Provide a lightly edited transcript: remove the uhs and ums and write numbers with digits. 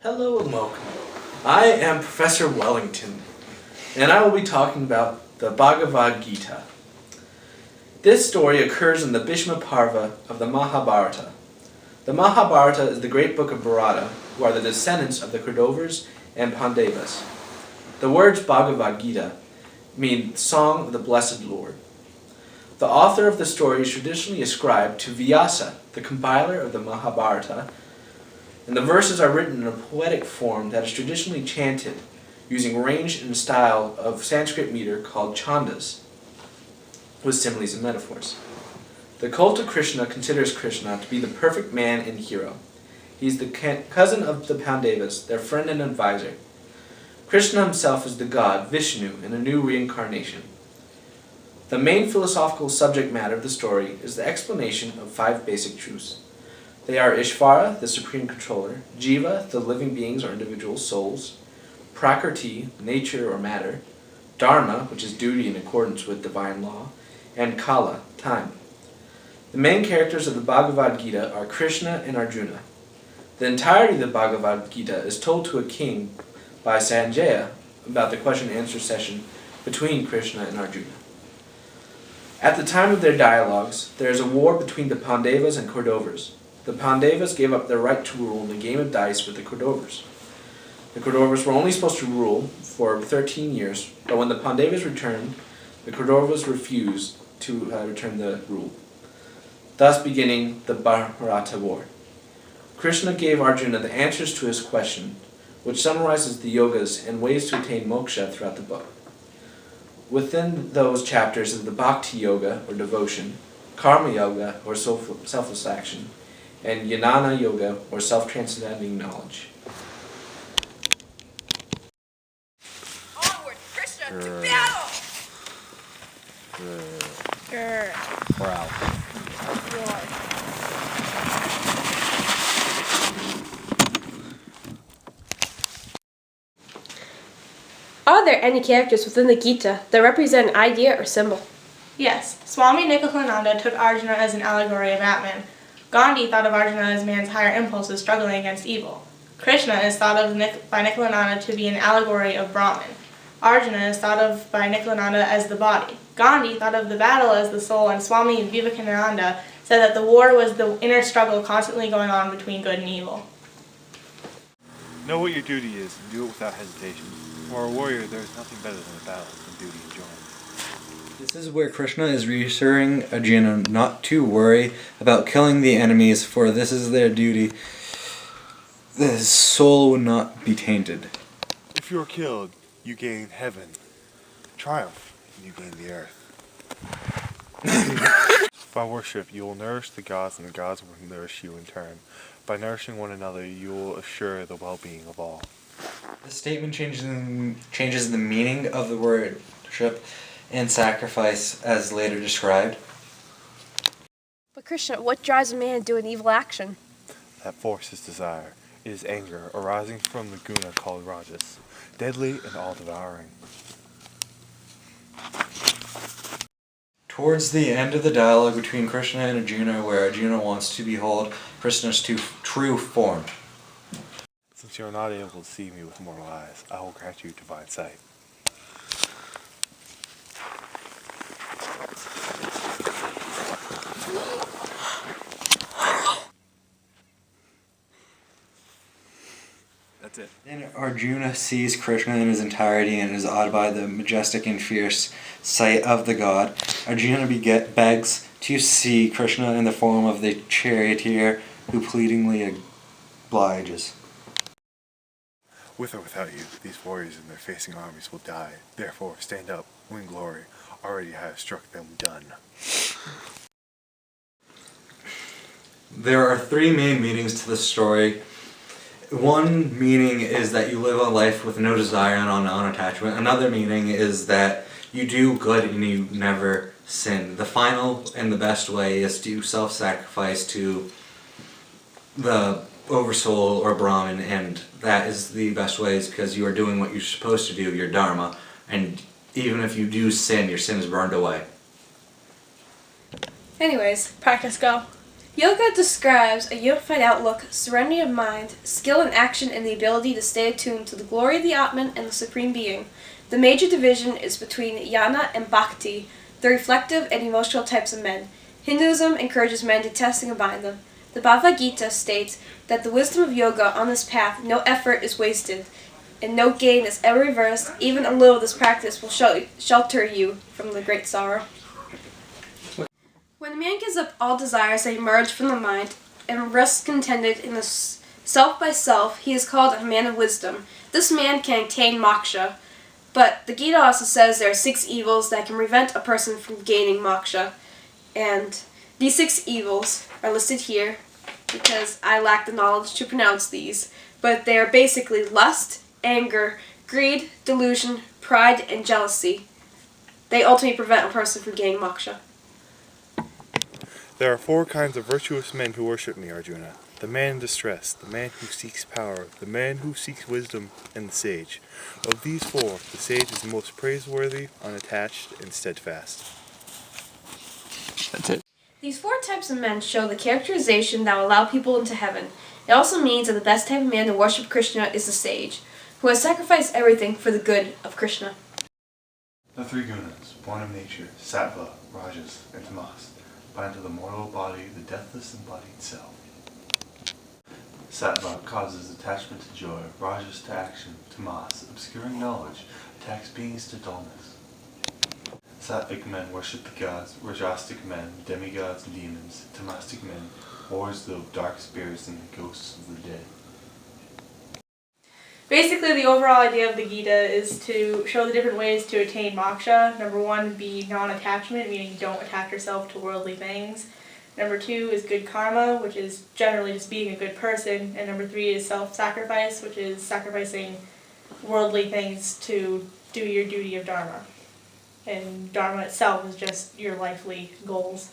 Hello and welcome. I am Professor Wellington, and I will be talking about the Bhagavad Gita. This story occurs in the Bhishma Parva of the Mahabharata. The Mahabharata is the great book of Bharata, who are the descendants of the Kauravas and Pandavas. The words Bhagavad Gita mean Song of the Blessed Lord. The author of the story is traditionally ascribed to Vyasa, the compiler of the Mahabharata, and the verses are written in a poetic form that is traditionally chanted using range and style of Sanskrit meter called chandas, with similes and metaphors. The cult of Krishna considers Krishna to be the perfect man and hero. He is the cousin of the Pandavas, their friend and advisor. Krishna himself is the god, Vishnu, in a new reincarnation. The main philosophical subject matter of the story is the explanation of 5 basic truths. They are Ishvara, the supreme controller; Jiva, the living beings or individual souls; Prakriti, nature or matter; Dharma, which is duty in accordance with divine law; and Kala, time. The main characters of the Bhagavad Gita are Krishna and Arjuna. The entirety of the Bhagavad Gita is told to a king by Sanjaya about the question-and-answer session between Krishna and Arjuna. At the time of their dialogues, there is a war between the Pandavas and Kauravas. The Pandavas gave up their right to rule in a game of dice with the Kauravas. The Kauravas were only supposed to rule for 13 years, but when the Pandavas returned, the Kauravas refused to return the rule, thus beginning the Bharata War. Krishna gave Arjuna the answers to his question, which summarizes the yogas and ways to attain moksha throughout the book. Within those chapters is the Bhakti Yoga, or devotion, Karma Yoga, or selfless action, and Jnana Yoga, or self-transcending knowledge. Onward, Krishna, to battle! Wow. Are there any characters within the Gita that represent an idea or symbol? Yes, Swami Nityananda took Arjuna as an allegory of Atman. Gandhi thought of Arjuna as man's higher impulses struggling against evil. Krishna is thought of by Nityananda to be an allegory of Brahman. Arjuna is thought of by Nityananda as the body. Gandhi thought of the battle as the soul, and Swami Vivekananda said that the war was the inner struggle constantly going on between good and evil. Know what your duty is and do it without hesitation. For a warrior, there is nothing better than a battle than duty enjoyed. This is where Krishna is reassuring Arjuna not to worry about killing the enemies, for this is their duty. His soul will not be tainted. If you are killed, you gain heaven. Triumph, and you gain the earth. By worship, you will nourish the gods, and the gods will nourish you in turn. By nourishing one another, you will assure the well-being of all. The statement changes the meaning of the word worship and sacrifice as later described. But Krishna, what drives a man to do an evil action? That force is desire. It is anger arising from the guna called rajas, deadly and all-devouring. Towards the end of the dialogue between Krishna and Arjuna, where Arjuna wants to behold Krishna's true form. Since you are not able to see me with mortal eyes, I will grant you divine sight. That's it. Then Arjuna sees Krishna in his entirety and is awed by the majestic and fierce sight of the god. Arjuna begs to see Krishna in the form of the charioteer, who pleadingly obliges. With or without you, these warriors and their facing armies will die. Therefore, stand up, win glory. Already I have struck them done. There are 3 main meanings to this story. One meaning is that you live a life with no desire and non-attachment. Another meaning is that you do good and you never sin. The final and the best way is to self-sacrifice to the oversoul or Brahman, and that is the best way, is because you are doing what you're supposed to do, your dharma, and even if you do sin, your sin is burned away. Anyways, practice go. Yoga describes a unified outlook, serenity of mind, skill in action, and the ability to stay attuned to the glory of the Atman and the Supreme Being. The major division is between jnana and bhakti, the reflective and emotional types of men. Hinduism encourages men to test and combine them. The Bhagavad Gita states that the wisdom of yoga on this path, no effort is wasted, and no gain is ever reversed. Even a little of this practice will shelter you from the great sorrow. When a man gives up all desires that emerge from the mind and rests contented in the self by self, he is called a man of wisdom. This man can attain moksha, but the Gita also says there are 6 evils that can prevent a person from gaining moksha, and these 6 evils are listed here because I lack the knowledge to pronounce these, but they are basically lust, anger, greed, delusion, pride, and jealousy. They ultimately prevent a person from gaining moksha. There are 4 kinds of virtuous men who worship me, Arjuna. The man in distress, the man who seeks power, the man who seeks wisdom, and the sage. Of these 4, the sage is the most praiseworthy, unattached, and steadfast. That's it. These 4 types of men show the characterization that will allow people into heaven. It also means that the best type of man to worship Krishna is the sage, who has sacrificed everything for the good of Krishna. The 3 gunas, born of nature, sattva, rajas, and tamas, bind to the mortal body the deathless embodied self. Sattva causes attachment to joy, rajas to action, tamas, obscuring knowledge, attacks beings to dullness. Sattvic men worship the gods, rajastic men, demigods and demons, tamastic men, wars the dark spirits and the ghosts of the dead. Basically, the overall idea of the Gita is to show the different ways to attain moksha. Number 1 would be non-attachment, meaning you don't attach yourself to worldly things. Number 2 is good karma, which is generally just being a good person. And number 3 is self-sacrifice, which is sacrificing worldly things to do your duty of dharma. And dharma itself is just your lifely goals.